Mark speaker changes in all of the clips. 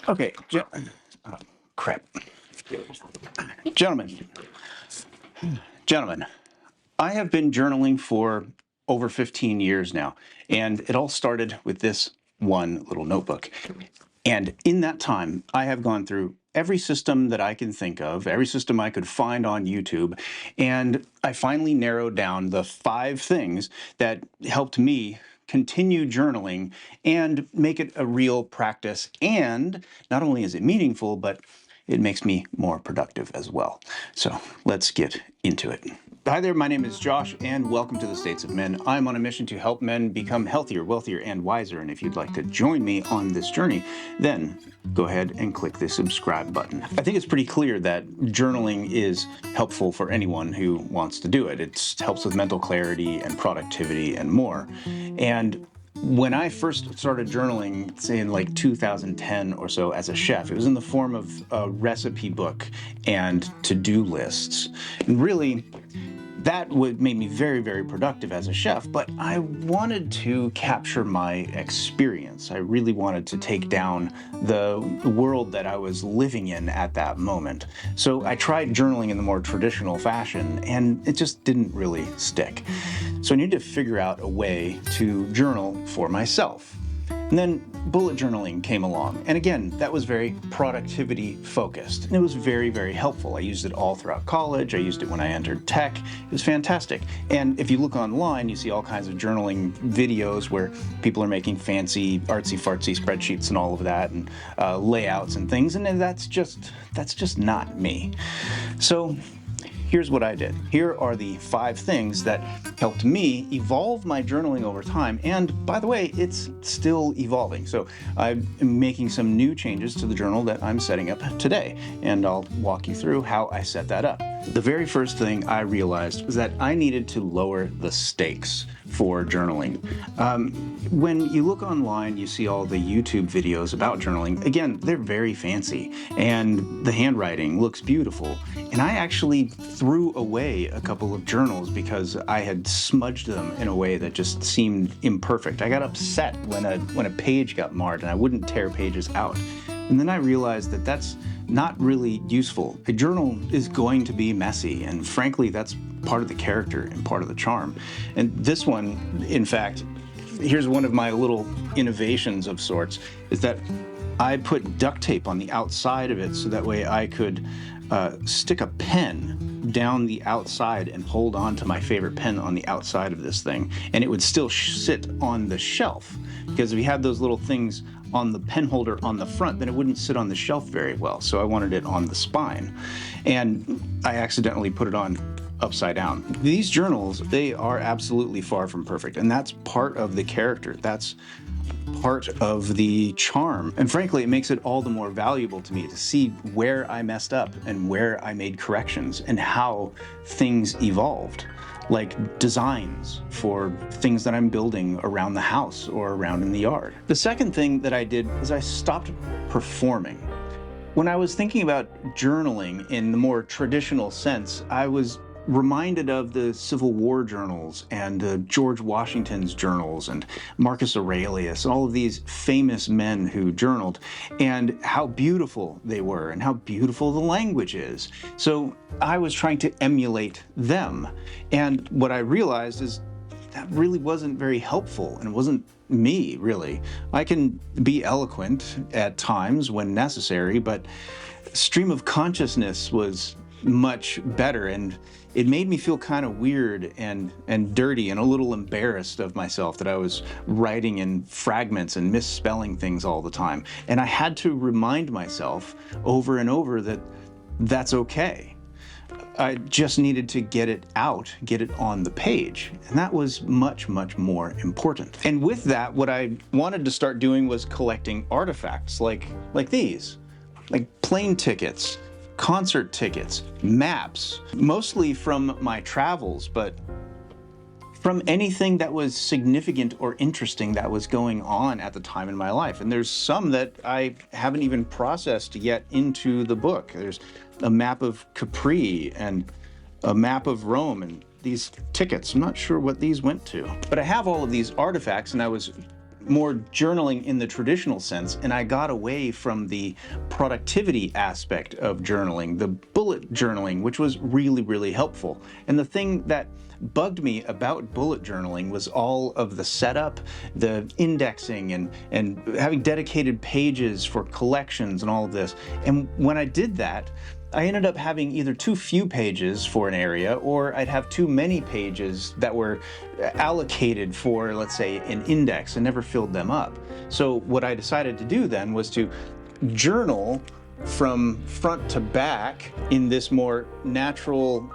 Speaker 1: Okay, oh, crap. Gentlemen, gentlemen, I have been journaling for over 15 years now, and it all started with this one little notebook. And in that time, I have gone through every system that I can think of, every system I could find on YouTube, and I finally narrowed down the 5 things that helped me continue journaling and make it a real practice. And not only is it meaningful, but it makes me more productive as well. So let's get into it. Hi there, my name is Josh, and welcome to the States of Men. I'm on a mission to help men become healthier, wealthier, and wiser. And if you'd like to join me on this journey, then go ahead and click the subscribe button. I think it's pretty clear that journaling is helpful for anyone who wants to do it. It helps with mental clarity and productivity and more. And when I first started journaling, say in like 2010 or so as a chef, it was in the form of a recipe book and to-do lists. And really, that made me very, very productive as a chef, but I wanted to capture my experience. I really wanted to take down the world that I was living in at that moment. So I tried journaling in the more traditional fashion, and it just didn't really stick. So I needed to figure out a way to journal for myself. And then bullet journaling came along. And again, that was very productivity focused. And it was very, very helpful. I used it all throughout college. I used it when I entered tech. It was fantastic. And if you look online, you see all kinds of journaling videos where people are making fancy artsy-fartsy spreadsheets and all of that, and layouts and things. And that's just not me. So here's what I did. Here are the 5 things that helped me evolve my journaling over time. And by the way, it's still evolving. So I'm making some new changes to the journal that I'm setting up today. And I'll walk you through how I set that up. The very first thing I realized was that I needed to lower the stakes for journaling. When you look online, you see all the YouTube videos about journaling. Again, they're very fancy, and the handwriting looks beautiful. And I actually threw away a couple of journals because I had smudged them in a way that just seemed imperfect. I got upset when a page got marred, and I wouldn't tear pages out. And then I realized that that's not really useful. A journal is going to be messy, and frankly, that's part of the character and part of the charm. And this one, in fact, here's one of my little innovations of sorts, is that I put duct tape on the outside of it so that way I could stick a pen down the outside and hold on to my favorite pen on the outside of this thing, and it would still sit on the shelf. Because if you had those little things on the pen holder on the front, then it wouldn't sit on the shelf very well. So I wanted it on the spine. And I accidentally put it on upside down. These journals, they are absolutely far from perfect. And that's part of the character. That's part of the charm. And frankly, it makes it all the more valuable to me to see where I messed up and where I made corrections and how things evolved. Like designs for things that I'm building around the house or around in the yard. The second thing that I did was I stopped performing. When I was thinking about journaling in the more traditional sense, I was reminded of the Civil War journals and George Washington's journals and Marcus Aurelius, all of these famous men who journaled, and how beautiful they were and how beautiful the language is. So I was trying to emulate them. And what I realized is that really wasn't very helpful, and it wasn't me, really. I can be eloquent at times when necessary, but stream of consciousness was much better, and it made me feel kind of weird and dirty and a little embarrassed of myself that I was writing in fragments and misspelling things all the time. And I had to remind myself over and over that that's okay. I just needed to get it out, get it on the page. And that was much, much more important. And with that, what I wanted to start doing was collecting artifacts like these, like plane tickets, concert tickets, maps, mostly from my travels, but from anything that was significant or interesting that was going on at the time in my life. And there's some that I haven't even processed yet into the book. There's a map of Capri and a map of Rome and these tickets. I'm not sure what these went to. But I have all of these artifacts, and I was more journaling in the traditional sense, and I got away from the productivity aspect of journaling, the bullet journaling, which was really, really helpful. And the thing that bugged me about bullet journaling was all of the setup, the indexing, and having dedicated pages for collections and all of this. And when I did that, I ended up having either too few pages for an area, or I'd have too many pages that were allocated for, let's say, an index, and never filled them up. So what I decided to do then was to journal from front to back in this more natural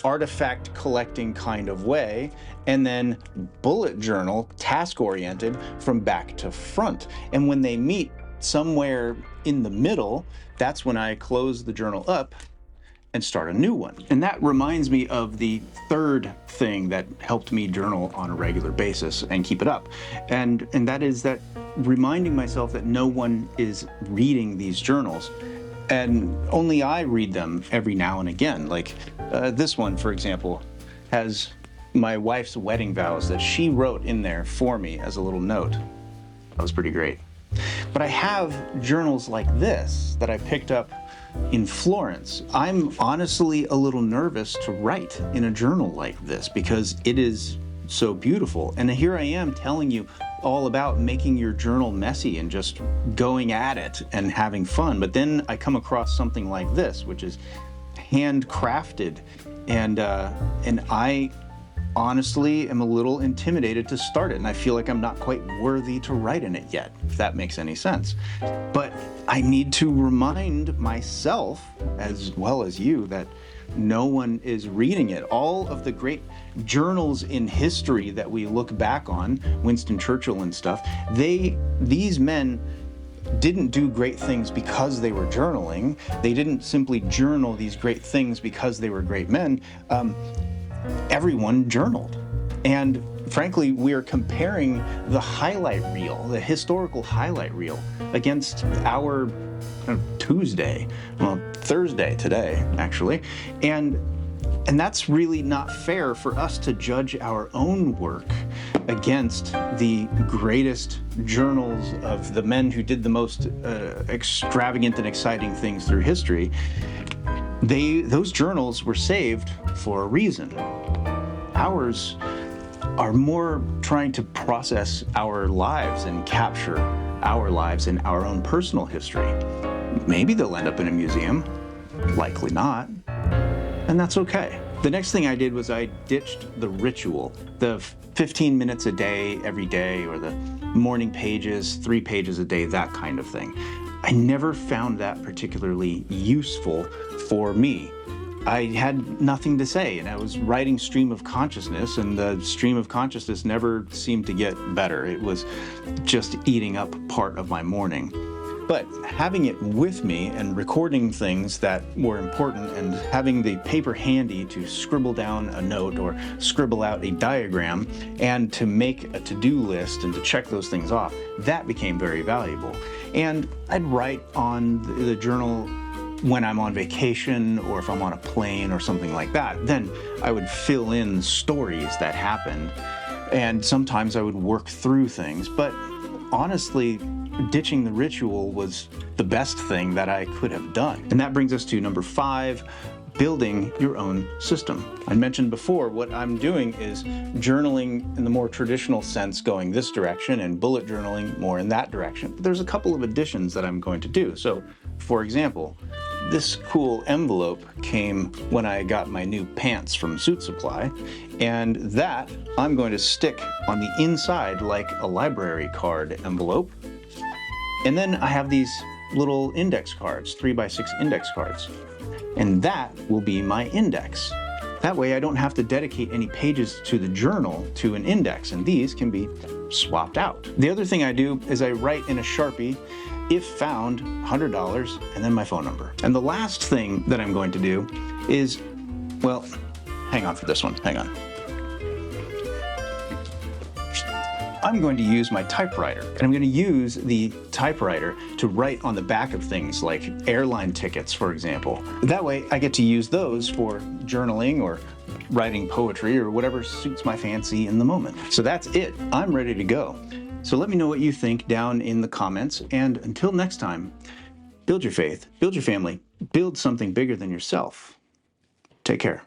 Speaker 1: artifact collecting kind of way, and then bullet journal, task-oriented, from back to front. And when they meet somewhere in the middle, that's when I close the journal up and start a new one. And that reminds me of the third thing that helped me journal on a regular basis and keep it up. And that is that reminding myself that no one is reading these journals, and only I read them every now and again. Like this one, for example, has my wife's wedding vows that she wrote in there for me as a little note. That was pretty great. But I have journals like this that I picked up in Florence. I'm honestly a little nervous to write in a journal like this because it is so beautiful. And here I am telling you all about making your journal messy and just going at it and having fun. But then I come across something like this, which is handcrafted, and I honestly am a little intimidated to start it, and I feel like I'm not quite worthy to write in it yet, if that makes any sense. But I need to remind myself, as well as you, that no one is reading it. All of the great journals in history that we look back on, Winston Churchill and stuff, these men didn't do great things because they were journaling. They didn't simply journal these great things because they were great men. Everyone journaled. And frankly, we are comparing the highlight reel, the historical highlight reel, against our Tuesday, well, Thursday today, actually. And that's really not fair for us to judge our own work against the greatest journals of the men who did the most extravagant and exciting things through history. Those journals were saved for a reason. Ours are more trying to process our lives and capture our lives and our own personal history. Maybe they'll end up in a museum, likely not, and that's okay. The next thing I did was I ditched the ritual, the 15 minutes a day every day, or the morning pages, 3 pages a day, that kind of thing. I never found that particularly useful for me. I had nothing to say, and I was writing stream of consciousness, and the stream of consciousness never seemed to get better. It was just eating up part of my morning. But having it with me and recording things that were important and having the paper handy to scribble down a note or scribble out a diagram and to make a to-do list and to check those things off, that became very valuable. And I'd write on the journal when I'm on vacation or if I'm on a plane or something like that. Then I would fill in stories that happened, and sometimes I would work through things. But honestly, ditching the ritual was the best thing that I could have done. And that brings us to number 5, building your own system. I mentioned before, what I'm doing is journaling in the more traditional sense, going this direction, and bullet journaling more in that direction. But there's a couple of additions that I'm going to do. So, for example, this cool envelope came when I got my new pants from Suit Supply, and that I'm going to stick on the inside like a library card envelope. And then I have these little index cards, 3x6 index cards, and that will be my index. That way I don't have to dedicate any pages to the journal to an index, and these can be swapped out. The other thing I do is I write in a Sharpie, if found, $100, and then my phone number. And the last thing that I'm going to do is, well, hang on for this one, hang on. I'm going to use my typewriter, and I'm going to use the typewriter to write on the back of things like airline tickets, for example. That way I get to use those for journaling or writing poetry or whatever suits my fancy in the moment. So that's it. I'm ready to go. So let me know what you think down in the comments. And until next time, build your faith, build your family, build something bigger than yourself. Take care.